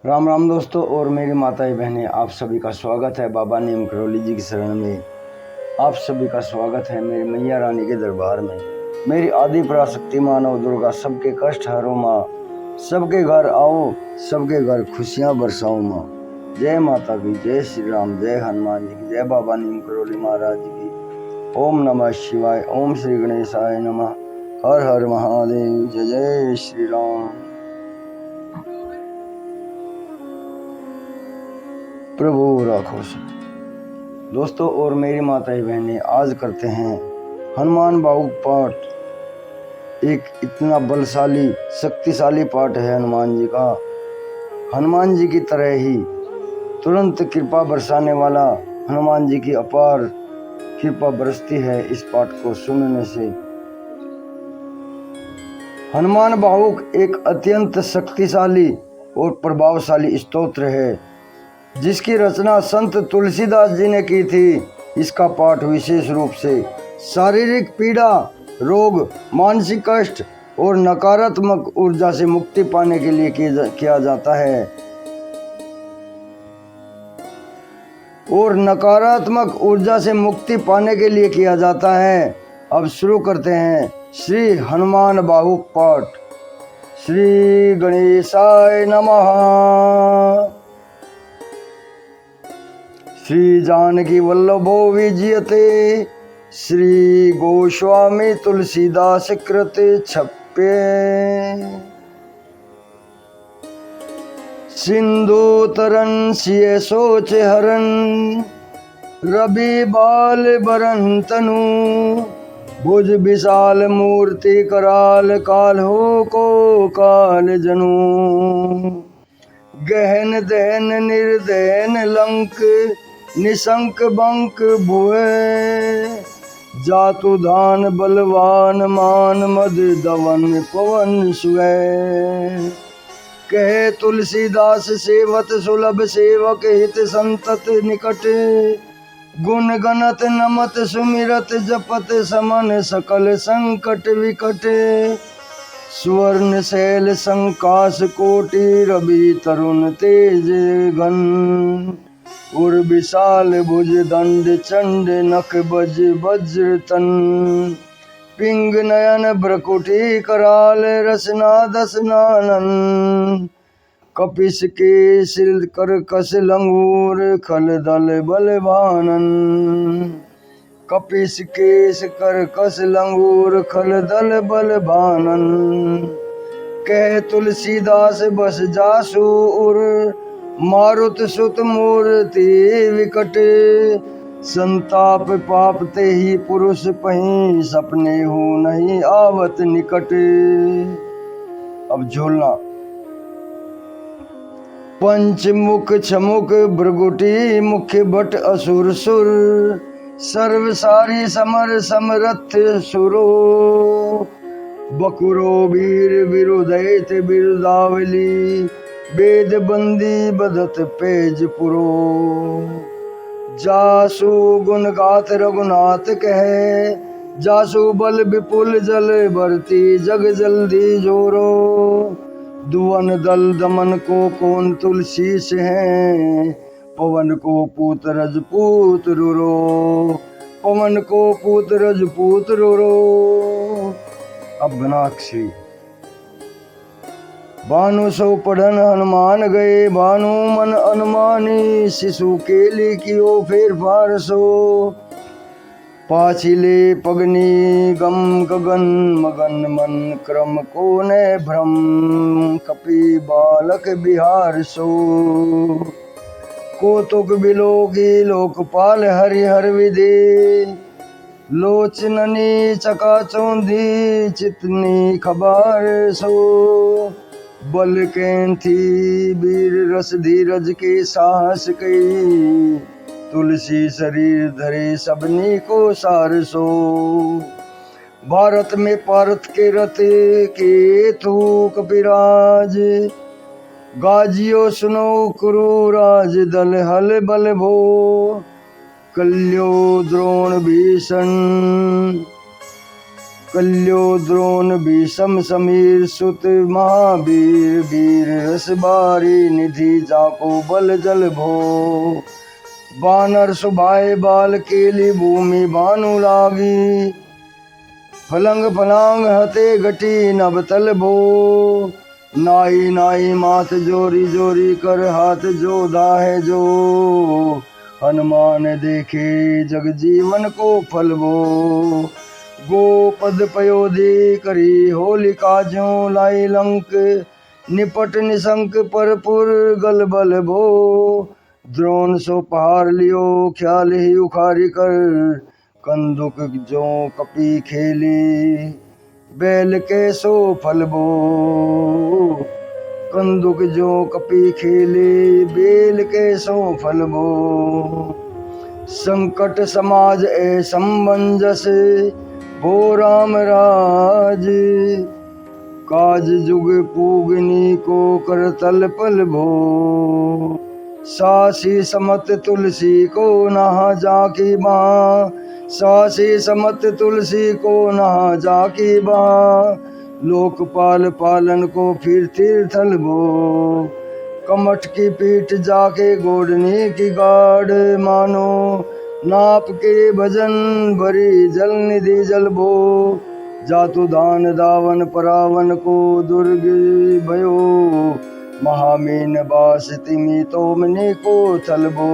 राम राम दोस्तों और मेरी माताएं बहनें, आप सभी का स्वागत है बाबा नीम करौली जी की शरण में। आप सभी का स्वागत है मेरी मैया रानी के दरबार में। मेरी आदि पराशक्ति मानव दुर्गा सबके कष्ट हरो माँ, सबके घर आओ, सबके घर खुशियाँ बरसाओ माँ। जय माता की, जय श्री राम, जय हनुमान जी की, जय बाबा नीम करौली महाराज जी की। ओम नमः शिवाय, ओम श्री गणेशाय नमः। हर हर महादेव, जय जय श्री राम। प्रभु राखो सब दोस्तों और मेरी माताएं बहनें, आज करते हैं हनुमान बाहुक पाठ। एक इतना बलशाली शक्तिशाली पाठ है हनुमान जी का। हनुमान जी की तरह ही तुरंत कृपा बरसाने वाला हनुमान जी की अपार कृपा बरसती है इस पाठ को सुनने से। हनुमान बाहुक एक अत्यंत शक्तिशाली और प्रभावशाली स्तोत्र है जिसकी रचना संत तुलसीदास जी ने की थी। इसका पाठ विशेष रूप से शारीरिक पीड़ा, रोग, मानसिक कष्ट और नकारात्मक ऊर्जा से मुक्ति पाने के लिए किया जाता है। अब शुरू करते हैं श्री हनुमान बाहुक पाठ। श्री गणेशाय नमः। श्री जानकी वल्लभो विजयते, श्री गोस्वामी तुलसीदास कृते छप्पे। सिंधु तरन सिय सोच हरन, रवि बाल बरन तनु। भुज विशाल मूर्ति कराल, काल हो को काल जनु। गहन दहन निर्दहन लंक, निशंक बंक भुए। जातु धान बलवान मान, मद दवन पवन सुए। कहे तुलसीदास सेवत सुलभ, सेवक हित संतत निकट। गुण गणत नमत सुमिरत, जपत समन सकल संकट विकट। सुवर्ण शैल संकाश कोटि, रवि तरुण तेज घन। उर विशाल भुज दंड चंड, नख बज वज्र तन। पिंग नयन भ्रकुटी कराल, रसना दसनानन। कपिस के सिल कर कस लंगूर, खल दल बलवानन। कपिस केश कर कस लंगूर, खल दल बलवानन। कह तुलसीदास बस जासु उर, मारुत सुत मूर्ति विकट। संताप पाप ते ही पुरुष पहीं, सपने हो नहीं आवत निकट। अब झोलना। पंचमुख छमुख भृगुटी, मुख्य भट असुर सुर। सर्व सारी समर समरथ सुरो। बकुरो वीर विरुदैत बिरुदावली, वेद बंदी बदत पेज पुरो। जासु गुण गात रघुनाथ कहे, जासु बल विपुल जल भरती, जग जल्दी जोरो। दुवन दल दमन को कौन तुलसी से है, पवन को पूत रजपूत रुरो। पवन को पूत रजपूत रुरो। अब घनाक्षी। भानु सो पढ़न हनुमान गए, भानु मन अनुमानी। शिशु के लिए कियो फेर फार सो, पाछिले पगनी गम गगन मगन। मन क्रम को ने भ्रम, कपि बालक बिहार सो। कौतुक बिलोकी लोकपाल, हरिहर विधि। लोचननी चकाचौंधी, चितनी खबार सो। बल कैंथी वीर रस धीरज के साहस कई। तुलसी शरीर धरे सबनी को सार सो। भारत में पारत के रथ के तू कपिराज। गाजियो सुनो कुरु राज, दल हल बल भो। कल्यो द्रोण भीषण, कल्यो द्रोण भीषम समीर सुत महावीर वीर रस बारी निधि जाको बल जल भो बानर सुभाए बाल केली भूमि भानु लागी फलंग फलांग हते घटी नभ तल भो नाई नाई माथ जोरी जोरी कर हाथ जोधा है जो हनुमान देखे जग जीवन को फल वो गोपद पयोधि करी होलिका ज्यों लाई लंक निपट निशंक परपुर गल बल भो द्रोण सो पहाड़ लियो ख्याल ही उखारी कर कंदुक जो कपी खेली बैल के सो फल बो कंदुक जो कपी खेली बेल के सो फल बो संकट समाज ए संबंजस भो राम राज काज जुग पूगनी को कर तल पल भो सासी समत तुलसी को नहा जाकी बहा सासी समत तुलसी को नहा जाकी बहा लोकपाल पालन को फिर तीर्थल भो कमठ की पीठ जाके गोडनी की गाढ़ मानो नाप के भजन भरी जल निधि जल भो जातु दान दावन परावन को दुर्ग भयो महामीन बास तिमी तोमने को थलबो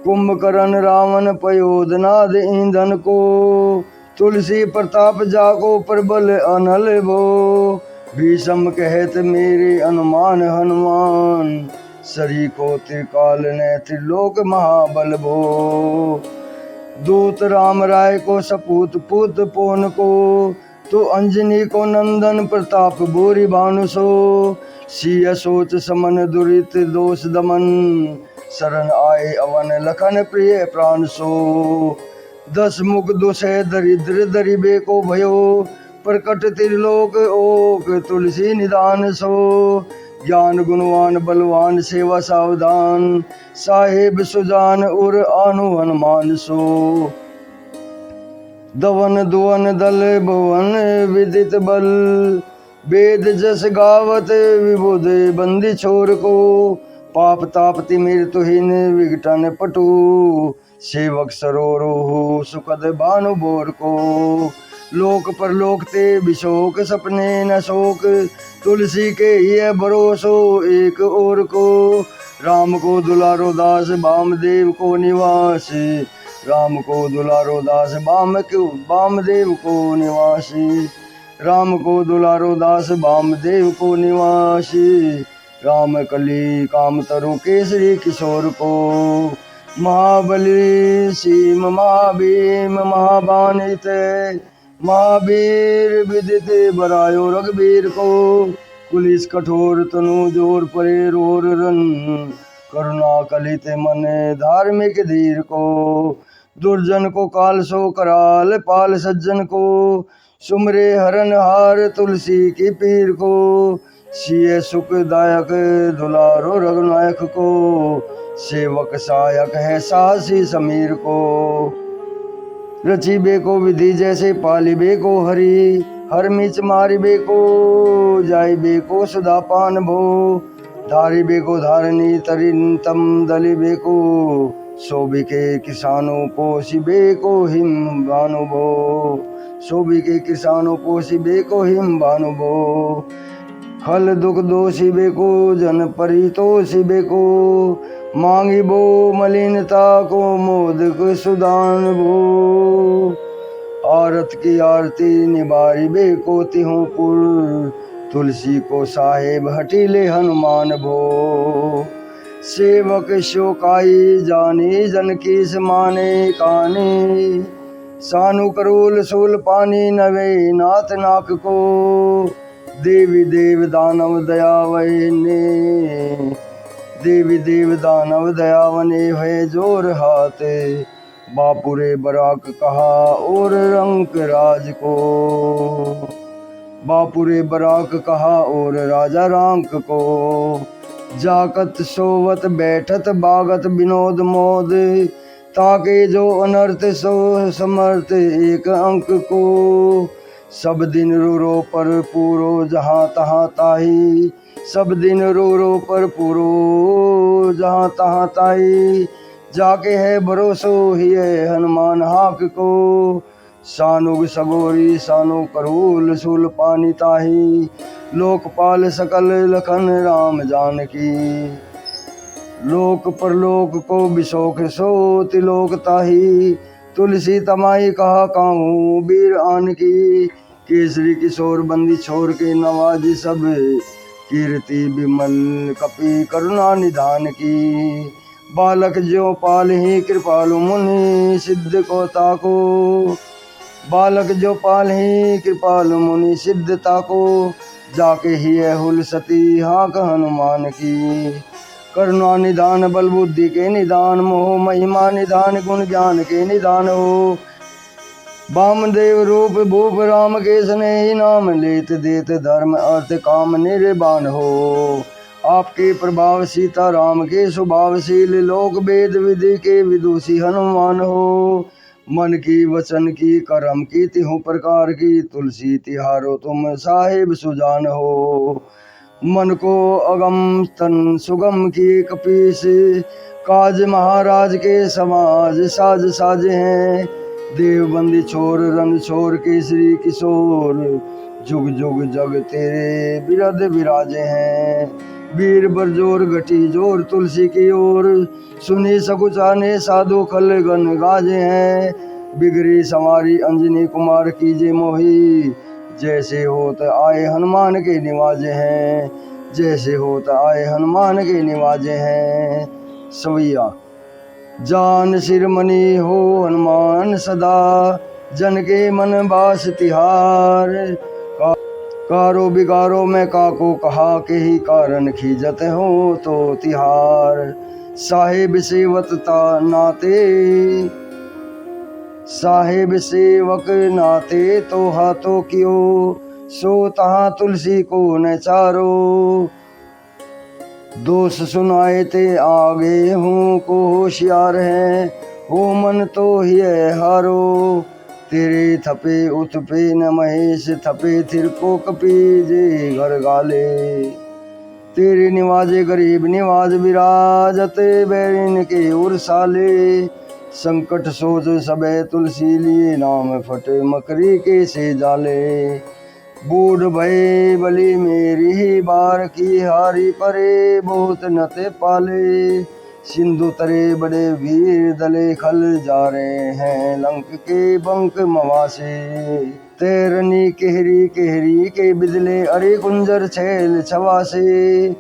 कुंभकर्ण रावण पयोधनाद ईंधन को तुलसी प्रताप जाको प्रबल अनल भो भीषम कहत मेरे अनुमान हनुमान सरी को त्रिकाल ने त्रिलोक महाबल भो दूत राम राय को सपूत पुत पोन को तो अंजनी को नंदन प्रताप बोरी भानु सो सिय सोच समन दुरित दोष दमन शरण आए अवन लखन प्रिय प्राण सो दस मुख दुसह दरिद्र दरिबे को भयो प्रकट त्रिलोक ओक तुलसी निदान सो ज्ञान गुणवान बलवान सेवा सावधान साहेब सुजान उर आनु हनुमान सो दवन दुवन दल भुवन विदित बल वेद जस गावत विबुध बंदी छोर को पाप ताप तिमिर तुहिन विघटन पटु सेवक सरोरोहु सुखद भानु बोर को लोक परलोक ते विशोक सपने न शोक तुलसी के ये भरोसो एक और को राम को दुलारो दास वामदेव को निवास राम को दुलारो दास वामदेव को निवासी राम को दुलारो दास वामदेव को निवासी राम कली काम तरु केसरी किशोर को महाबली सीम महाभीम महाबानित महावीर विदित बरायो रघुवीर को कुलिस कठोर तनु जोर परे रोर रन करुणा कलित मन धार्मिक धीर को दुर्जन को काल सो कराल पाल सज्जन को सुमरे हरन हार तुलसी की पीर को सिय सुखदायक दुलारो रघुनायक को सेवक सहायक है साहसी समीर को रचिबे को विधि जैसे पालिबे को हरि हर मिच मारिबे को जाइबे को सुदापान भो धारिबे को धारणी तरिन तम दलिबे को सोबी के किसानों पोषिबे को हिम बानु भो सोबी के किसानों पोषिबे को हिम बानु भो खल दुख दोषिबे को जन परितोषिबे को मांगी बो मलिनता को मोदक सुदान भो आरत की आरती निबारी बे को तिहुपुर तुलसी को साहेब हटीले हनुमान भो सेवक शोकाई जानी जन की समाने काने सानु करोल सोल पानी नवे नाथ नाक को देवी देव दानव दयावय ने देवी देव दानव दयावने है जोर हाथे बापुरे बराक कहा और रंक राज को बापुरे बराक कहा और राजा रांक को जाकत सोवत बैठत बागत विनोद मोद ताके जो अनर्थ सो समर्थ एक अंक को। सब दिन रो रो पर पूरो जहाँ तहाँ ताही, सब दिन रो रो पर पूरो जहाँ तहाँ ताही। जाके है भरोसो ही है हनुमान हाक को, सानुग सगोरी सानु करूल सूल पानी ताही। लोकपाल सकल लखन राम जानकी, लोक परलोक को बिशोक सो तिलोक ताही। तुलसी तमाई कहा काहूँ बीर आन की, केसरी किशोर बंदी छोर के नवाज सब। कीर्ति विमल कपि करुणा निधान की, बालक ज्यों पाल ही कृपालु मुनि सिद्ध को ताको। बालक जो पाल ही कृपालु मुनि सिद्धता को, जाके ही है हुल सती हाँक हनुमान की। करुणा निधान बल बुद्धि के निधान, मोह महिमा निधान गुण ज्ञान के निधान हो। वामदेव रूप भूप राम के स्नेही, नाम लेत देत धर्म अर्थ काम निर्वाण हो। आपके प्रभाव सीता राम के स्वभावशील, लोक वेद विधि के विदुषी हनुमान हो। मन की वचन की कर्म की तिहु प्रकार की, तुलसी तिहारो तुम साहिब सुजान हो। मन को अगम तन सुगम की कपीस, काज महाराज के समाज साज साजे हैं। देवबंदी छोर रन छोर केसरी किशोर, जुग जुग जग तेरे बिरद विराजे हैं। वीर बरजोर घटी जोर तुलसी की ओर, सुनी सकुचाने साधु खल गन गाजे हैं। बिगड़ी संवारी अंजनी कुमार कीजे मोही, जैसे होत आए हनुमान के निवाजे हैं। जैसे होत आए हनुमान के निवाजे हैं। सवैया जान सिरमणि हो हनुमान सदा, जन के मन बास तिहार। कारो बिगारो में काको कहा के ही कारण, खीजत हो तो तिहार। साहिब सेवकता नाते, साहिब सेवक नाते तो हाथों कियो, सो तहाँ तुलसी को न चारो। दोष सुनाए ते आगे हूँ को होशियार है, हो मन तो ही है हारो। तेरे थपे उठ पे न महेश थपे, थिर को कपी जे घर गाले। तेरे निवाजे गरीब निवाज विराजत, बैरिन के उर्साले। संकट सोच सबे तुलसी लिए, नाम फटे मकरी के से जाले। बूढ़ भय बलि मेरी ही बार की, हारी परे बहुत नते पाले। सिंधु तरे बड़े वीर दले खल जा रहे हैं, लंक के बंक मवासे। तेरनी केहरी केहरी के बिदले, अरे कुंजर छैल छवासे।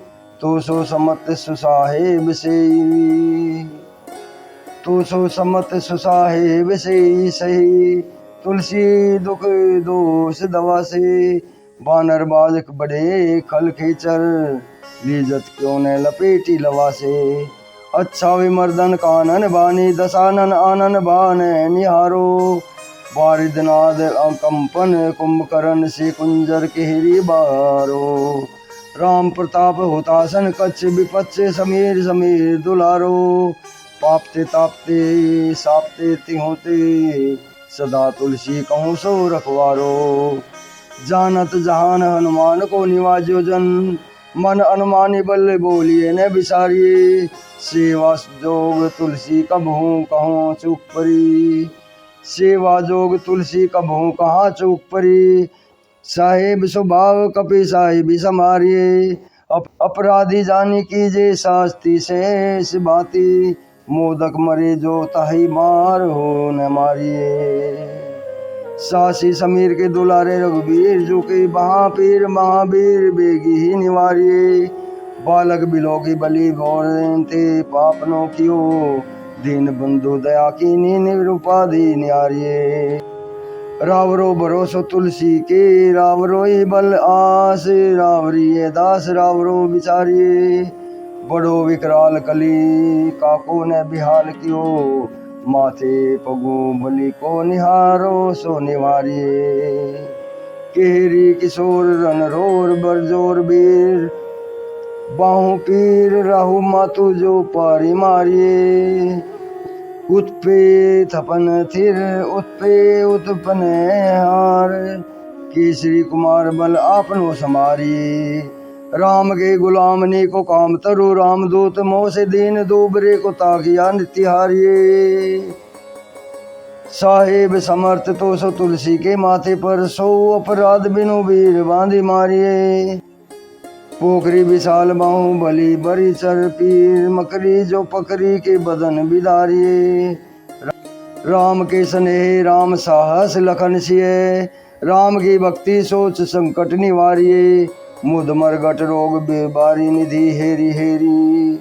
तो सो समत सुसाहेब से, तो सो समत सुसाहेब से सही। तुलसी दुख दोष दवा से, बानर बाजक बड़े खल खेचर, लीजत क्यों न लपेटी लवा से। अच्छा विमर्दन कानन बानी, दशानन आनन बान निहारो। वारिदनाद कंपन कुंभकर्ण से, कुंजर केहरी बारो। राम प्रताप होतासन कच्छ विपच्छ, समीर समीर दुलारो। पापते तापते सापते तिहोते, सदा तुलसी कहूँ सो रखवारो। जानत जहान हनुमान को निवाजो जन, मन अनुमानी बल बोलिए न बिसारिए। सेवा जोग तुलसी कबहूँ कहूँ चूक परी, सेवा जोग तुलसी कबहूँ कहाँ चूक परी। साहिब स्वभाव कपि साहिबी समारिए, अपराधी जानी कीजे शास्ति शेष भांति। मोदक मरे जो ताही मार हो न मारिए। सासी समीर के दुलारे रघुवीर, जो के महापीर महावीर बेगी ही निवारिए। बालक बिलोकी बलि भोरते पापनों कियो, दीन बंधु दया की निरूपाधि न्यारिए। रावरो भरोसो तुलसी के, रावरो ही बल आस। रावरिये दास रावरो बिचारिए, बड़ो विकराल कली काको ने बिहाल कियो। माथे पगु बलि को निहारो सो निवारिए। केहरी किशोर रन रोर बरजोर वीर, बाहु पीर राहु मातु जो पारी मारिए। उत्पे थपन थिर उत्पे उत्पन हार, केसरी कुमार बल आपनो समारी। राम के गुलाम ने को काम तरु, रामदूत मोह से दीन दूबरे को ताकिया नित्य साहेब समर्थ तो सो तुलसी के माथे पर, सो अपराध बिनु वीर बांधी मारिए। पोखरी विशाल बाहु बली बरी चर, पीर मकरी जो पकरी के बदन बिदारिए। राम के स्नेह राम साहस लखन सिए, राम की भक्ति सोच संकट निवारिए। मुद मरगट रोग बेबारी निधि हेरी हेरी,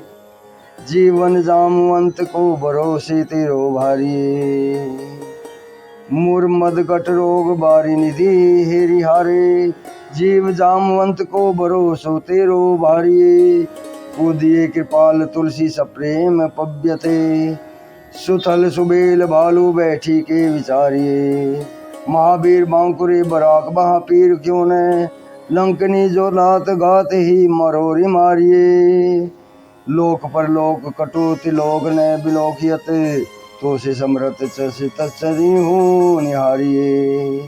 जीवन जामवंत को भरोसे तेरो भारी। मुर मदगट रोग बारी निधि हेरी हारे, जीव जामवंत को भरोसो तेरो भारी। कूदिए कृपाल तुलसी सप्रेम पव्यते, सुथल सुबेल भालू बैठी के विचारिए। महावीर बांकुरे बराक महापीर क्यों ने, लंकनी जो लात गात ही मरोरी मारिए। लोक पर लोक कटुत लोक ने बिलोकियत, तो से समरत चस तचरी हूँ निहारिए।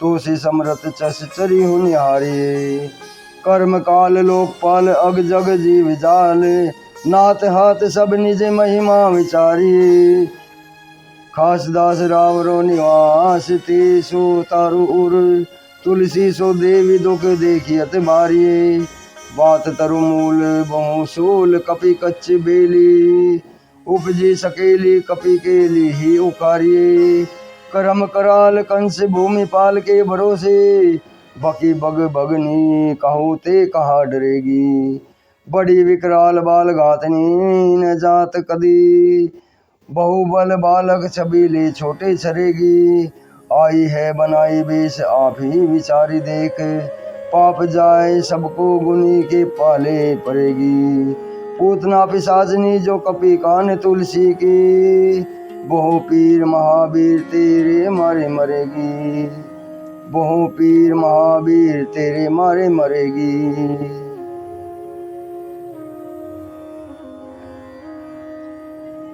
तो से समरत चस चरी हूँ निहारिए। कर्म काल लोकपाल अग जग जीव जाल, नाथ हाथ सब निज महिमा विचारिए। खास दास रावरो निवास ते सो तारु उर, तुलसी सो देवी दुख देखियत बारिए। बात तरु मूल बहु सूल कपि कच्च बेली, उपजी सकेली कपि केली ही उकारिए। करम कराल कंस भूमि पाल के भरोसे, बकी बग बगनी कहू ते कहा डरेगी। बड़ी विकराल बाल घातनी न जात कदी, बहुबल बालक छबीले छोटे छरेगी। आई है बनाई बेश आप ही विचारी देख, पाप जाए सबको गुनी के पाले पड़ेगी। पूतना पिशाचनी जो कपि कान तुलसी की, बहु पीर महावीर तेरे मारे मरेगी। बहु पीर महावीर तेरे मारे मरेगी।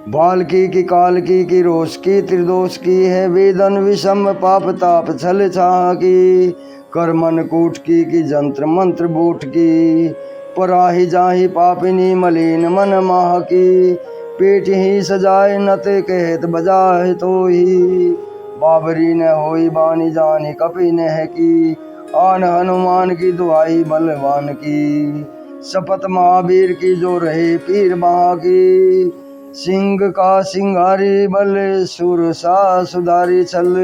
बाल की काल की रोष की त्रिदोष की है, वेदन विषम पाप ताप छल छाह की। कर्मन कूट की जंत्र मंत्र बूट की, पराही जाही पापिनी मलिन मन माह की। पेट ही सजाए नते कहत बजाए तो ही, बाबरी न होई बानी जानी कपि नह की। आन हनुमान की दुआई बलवान की, शपथ महावीर की जो रहे पीर बाह की। सिंह का सिंगारी बल सुर सा सुधारी छल,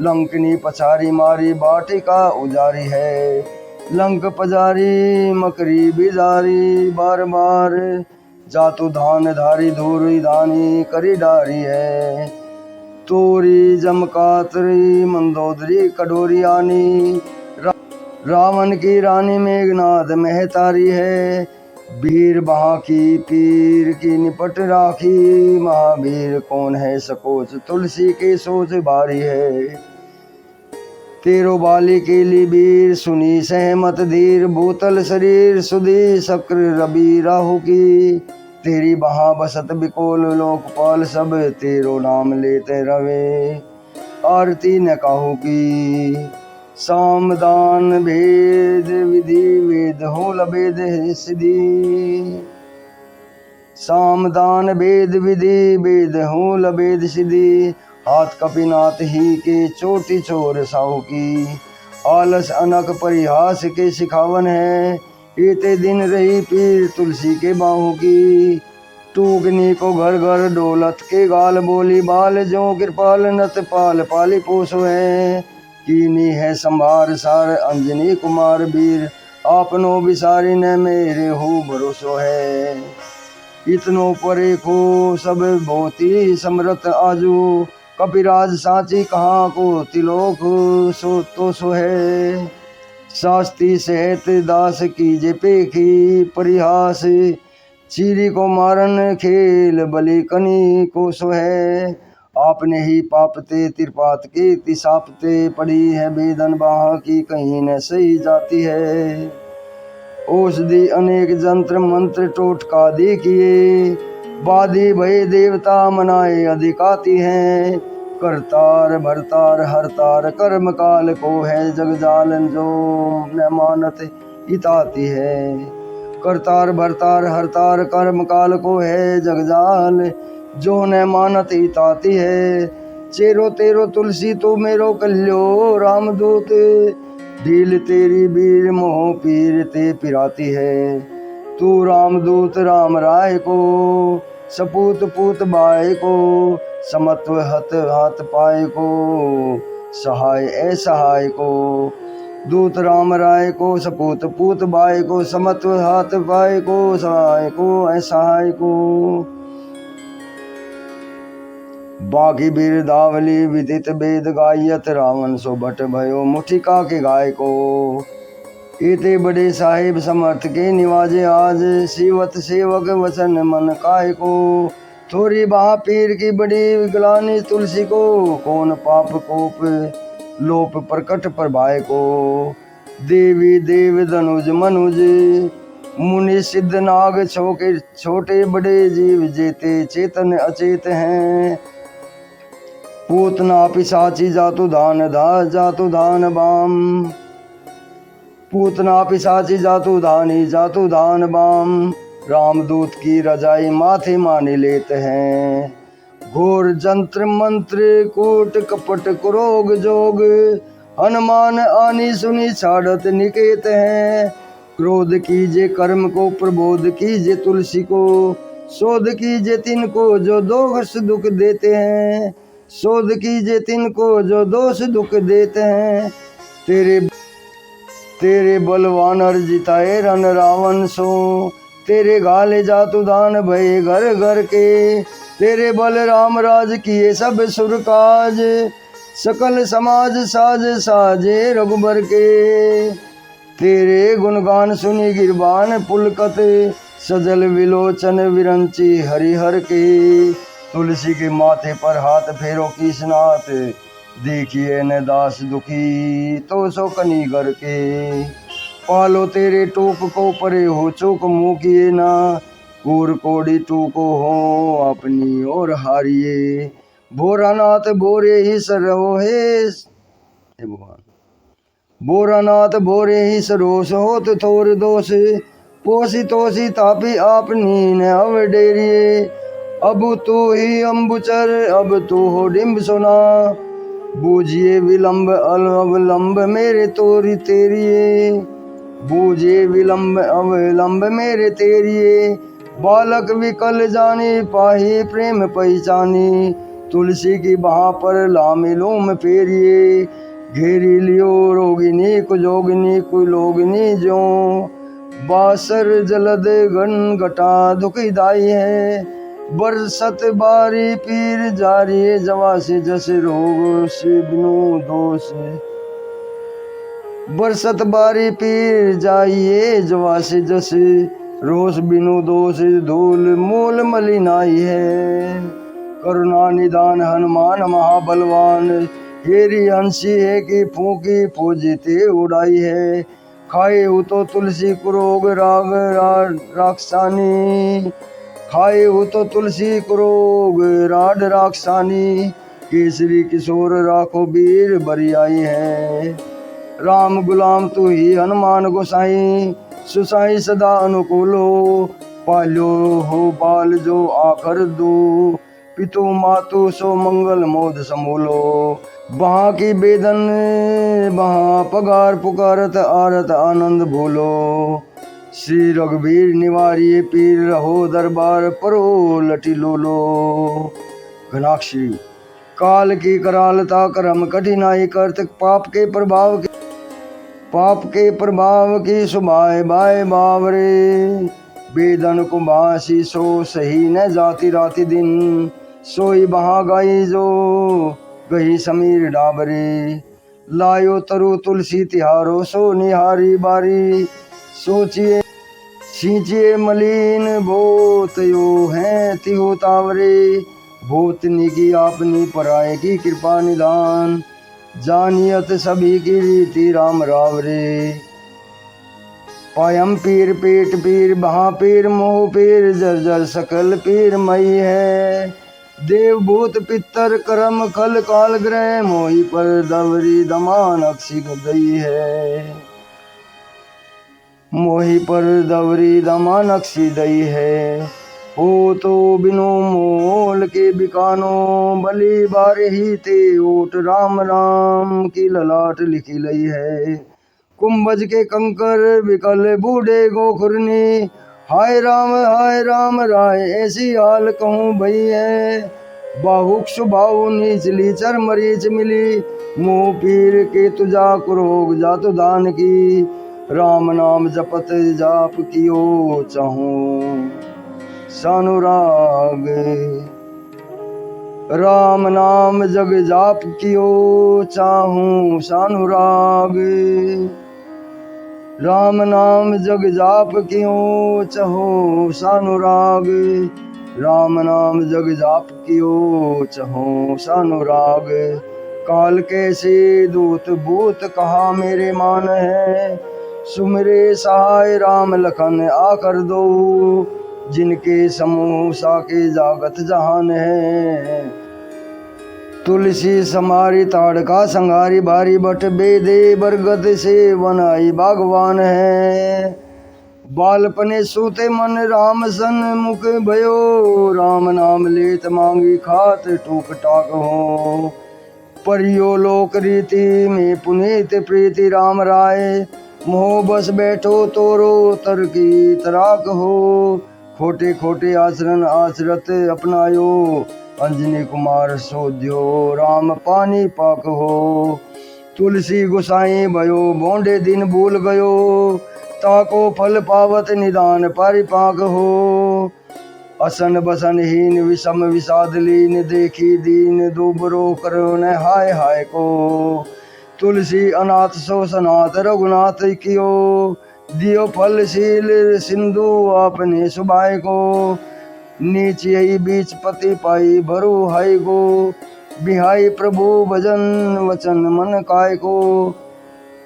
लंकनी पछारी मारी बाटिका उजारी है। लंक पजारी मकरी बिजारी, बार बार जातु धान धारी धूरी दानी करी डारी है। तोरी जमकातरी मंदोदरी कटोरी आनी, रावण की रानी मेघनाद महतारी है। वीर बहा की पीर की निपट राखी, महावीर कौन है सकोच तुलसी के सोच बारी है। तेरो बाली के लिए वीर सुनी सहमत धीर, भूतल शरीर सुधी शक्र रवि राहु की। तेरी बहा बसत बिकोल लोकपाल सब, तेरो नाम लेते रवे आरती न काहू की। सामदान भेद विधि वेद हो लभेद सिद्धि, सामदान भेद विधि वेद हो लभेद सिद्धि। हाथ कपिनाथ ही के चोटी चोर साहू की, आलस अनक परिहास के सिखावन है। इते दिन रही पीर तुलसी के बाहू की, टूकनी को घर घर डोलत के गाल बोली। बाल जो कृपाल नत पाल पाली पोसो है, कीनी है संभार सार अंजनी कुमार वीर। आपनो विसारी न मेरे हो भरोसो है, इतनो परे को सब भोती समरत आजू। कपिराज साची कहाँ को तिलोक सो तो सो है, शास्त्री सहत दास की जे पेखी परिहास। चीरी को मारन खेल बलि कनी को सो है, आपने ही पापते तिरपात के तिसापते। पड़ी है बेदन बाह की कहीं न सही जाती है, औषधि अनेक जंत्र मंत्र टोटका देखिए। वादी भय देवता मनाए अधिक आती है। करतार भरतार हरतार कर्म काल को है, जग जालन जो न मानत इताती है। करतार भरतार हरतार कर्म काल को है, जग जाल जो न मानत इताती है। चेरो तेरो तुलसी तो मेरो कल्यो, रामदूत ढील तेरी बीर मोह पीर ते पिराती है। तू रामदूत राम राय को, सपूत पूत बाय को, समत्व हत हाथ पाए को, सहाय असहाय को। दूत राम राय को, सपूत पूत बाय को, समत्व हाथ पाए को, सहाय को असहाय को। बाकी बिरदावली विदित वेद गायत, रावण सो भट भयो मुठिका के गाय को। इते बड़े साहिब समर्थ के निवाजे आज, शिवत सेवक वचन मन काय को। थोड़ी बहा पीर की बड़ी ग्लानि तुलसी को, कौन पाप कोप लोप प्रकट प्रभाय को। देवी देव धनुज मनुज मुनि सिद्ध नाग, छोटे बड़े जीव जेते चेतन अचेत हैं। पूतना पिशाची जातु धान जातु धान बाम, पूतना पिशाची जातु धान बाम। रामदूत की रजाई माथे माने लेते हैं। घोर जंत्र मंत्र कूट कपट कुरोग जोग, हनुमान आनी सुनी छाड़त निकेत हैं। क्रोध कीजे कर्म को प्रबोध कीजे तुलसी को, शोध कीजे तिनको जो दोष दुख देते हैं। शोध कीजे तिनको जो दोष दुख देते हैं। तेरे बलवान हर जिताए रन रावण सो, तेरे गाले जातु दान भये घर घर के। तेरे बल राम राज किए सब सुर काज, सकल समाज साज साजे रघुबर के। तेरे गुणगान सुनी गिरबान पुलकत, सजल विलोचन विरंची हरिहर के। तुलसी के माथे पर हाथ फेरो कीसनाथ, देखिए न दास दुखी तो सो कनी घर के। पालो तेरे टूक को परे हो चूक मुँह किए ना, कूर कोड़ी टूको हो अपनी ओर हारिए। भोरानाथ भोरे ही सरहो हे भगवान, भोरानाथ भोरे ही सरोस होत थोर दोष। पोसी तोसी तापी आपनी न अव डेरिए, अब तू ही अम्बुचर अब तू हो डिम्ब सुना। बूझिए विलंब अवलंब मेरे तोरी तेरिए, बूझे विलंब अवलंब मेरे तेरिए। बालक विकल जानी पाही प्रेम पहचानी, तुलसी की बाह पर लामी लोम फेरिए। घेरी लियो रोगिनी कुजोगिनी कुलोगिनी जो, बासर जलद गण घटा दुखदाई है। बरसत बारी पीर जारी जवा से जस रोग से बिनु दोष। बरसत बारी पीर जाइए जवा से जस रोष बिनु दोष। धूल मूल मलिनाई है, करुणा निदान हनुमान महाबलवान। हेरी हंसी है कि फूकी पूजिते उड़ाई है। खाए हो तो तुलसी कुरोग राग राक्षसानी, खाए हो तो तुलसी कुरोग राड राक्षसानी। केसरी किशोर राखो वीर बरियाई है। राम गुलाम तू ही हनुमान गोसाई, सुसाई सदा अनुकूलो। पालो हो बाल जो आकर दो, पितु मातु सो मंगल मोद समूलो। वहाँ की बेदन वहाँ पगार पुकारत आरत आनंद भूलो। श्री रघुवीर निवारिये पीर रहो दरबार परो लटी लोलो। घनाक्षी काल की करालता करम कठिनाई करत, पाप के प्रभाव की सुबाय बाय बावरे। बेदन को बासी सो सही न जाती राति दिन, सोई बहा गई जो गही समीर डाबरे। लायो तरु तुलसी तिहारो सो निहारी बारी, सोचिए सींचिए मलिन भूत यो है तिहो तावरे। भूतनी की आपनी पराय की कृपा निदान, जानियत सभी की रीति राम रावरे। पायम पीर पेट पीर बहा पीर मोह पीर जर्जर सकल पीर मई है। देव भूत पितर करम खल काल ग्रह मोहि पर दवरी दमान अक्षी गदई है। मोहि पर दवरी दमान अक्षी दई है। हो तो बिनु मोल के बिकानो बलि बारे ही ते ओट राम राम की ललाट लिखी लई है। कुंभज के कंकर विकल बूढ़े गोखुरनी हाय राम राय ऐसी हाल कहूँ भई है। बाहुक्ष बाहु नीचली चर मरीच मिली मुँह पीर के तुझा कुरोग जातु दान की। राम नाम जपत जाप कियो चाहूं सानुराग। राम नाम जग जाप कियो चाहूं सानुराग। राम नाम जग जाप कियो चहो सानुराग। राम नाम जग जाप कियो चहो सानुराग। काल कैसे दूत भूत कहा मेरे मान है। सुमिरे सहाय राम लखन आकर दो जिनके समूह साके जागत जहान है। तुलसी समारी ताड़का संगारी बारी बट बेदे बरगद से बनाई बागवान है। बालपने सूते मन राम सन मुख भयो राम नाम लेत मांगी खात टूक टाक हो। परियो लोक रीति में पुनीत प्रीति राम राय मोह बस बैठो तोरो तर की तराक हो। खोटे खोटे आचरण आचरत अपनायो अंजनी कुमार सोध्यो राम पानी पाक हो। तुलसी गुसाई भयो बोंडे दिन भूल गयो ताको फल पावत निदान परिपाक हो। असन बसन हीन विषम विषाद लीन देखी दीन दुबरो करो न हाय हाय को। तुलसी अनाथ सो सनाथ रघुनाथ कियो दियो फल शील सिंधु आपने सुबाय को। नीच यही बीच पति पाई भरु हाय गो बिहाई प्रभु भजन वचन मन काय को।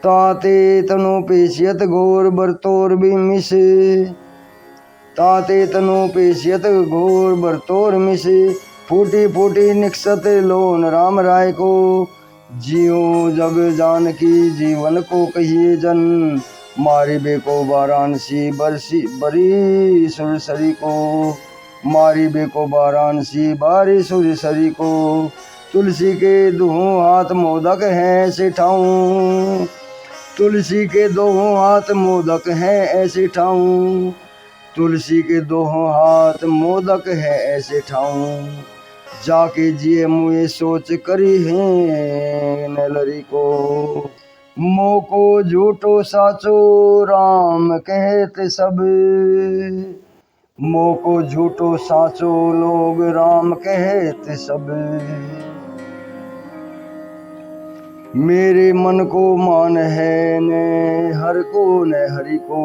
ताते तनु पेशियत घोर बरतोर भी मिस ताते तनु पेशियत घोर बरतोर मिस। फूटी फूटी निकसत लोन राम राय को जियो जग जान की जीवन को कहिए जन। मारी बेको वाराणसी बरसी बरी सुरसरी को। मारी बेको वाराणसी बारी सुरसरी को। तुलसी के दोहों हाथ मोदक हैं ऐसे ठाऊं। तुलसी के दोहों हाथ मोदक हैं ऐसे ठाऊं। तुलसी के दोहों हाथ मोदक है ऐसे ठाऊं। जाके जिए मुए सोच करी है नलरी को। मोको झूठो साचो राम कहते सब। मोको झूठो साचो लोग राम कहते सब। मेरे मन को मान है न हर को न हरि को।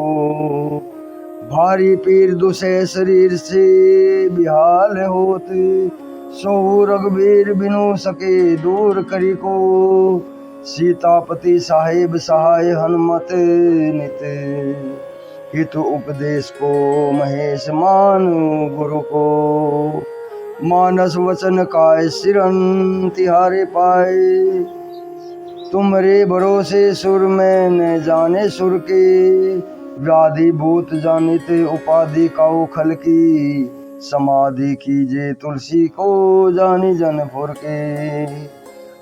भारी पीर दुसे शरीर से बिहाल होते सो रघुवीर बिनु सके दूर करी को। सीतापति साहिब सहाय हनुमत नित हितु उपदेश को। महेश मानु गुरु को मानस वचन काय सिरन तिहारे पाए। तुमरे भरोसे सुर में न जाने सुर के। व्याधि भूत जानित उपाधि काऊ खल की। समाधि कीजे तुलसी को जानी जनपुर के।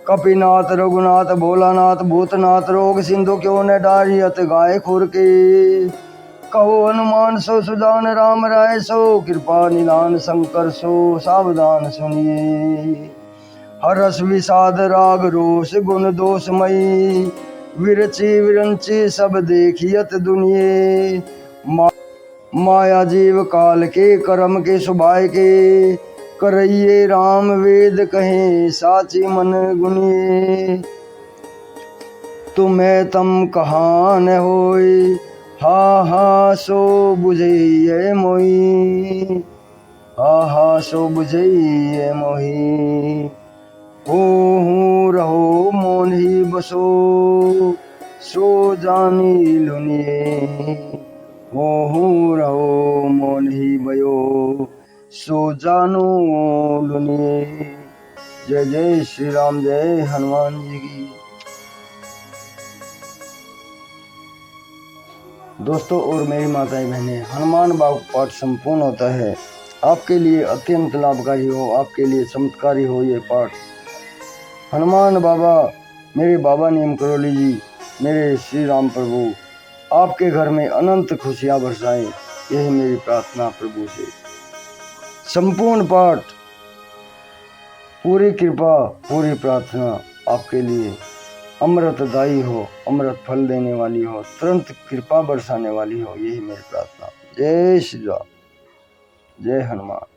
कपिनाथ रघुनाथ भोलानाथ भूतनाथ रोग सिंधु क्यों न डारियत गाय खुर के। कहो हनुमान सो सुजान राम राय सो कृपा निदान शंकर सो सावधान सुनिए। हरस विषाद राग रोष गुण दोषमयी विरची विरंची सब देखियत दुनिये। माया जीव काल के कर्म के सुभाय के। करइये राम वेद कहे साची मन गुनिये। तुम्हें तम कहा न होय हा सो बुझइये मोही। हा सो बुझइये मोही। हो रहो मोन ही बसो सो जानी लुनिये। मोहू रहो मोन ही भयो सो जानो लुनिए। जय जय श्री राम, जय हनुमान जी की। दोस्तों और मेरी माताएं बहनें, हनुमान बाबू पाठ संपूर्ण होता है। आपके लिए अत्यंत लाभकारी हो, आपके लिए चमत्कारी हो ये पाठ। हनुमान बाबा, मेरे बाबा नीम करौली जी, मेरे श्री राम प्रभु आपके घर में अनंत खुशियां बरसाएं, यही मेरी प्रार्थना प्रभु से। संपूर्ण पाठ, पूरी कृपा, पूरी प्रार्थना आपके लिए अमृतदायी हो, अमृत फल देने वाली हो, तुरंत कृपा बरसाने वाली हो, यही मेरी प्रार्थना। जय श्री राम, जय हनुमान।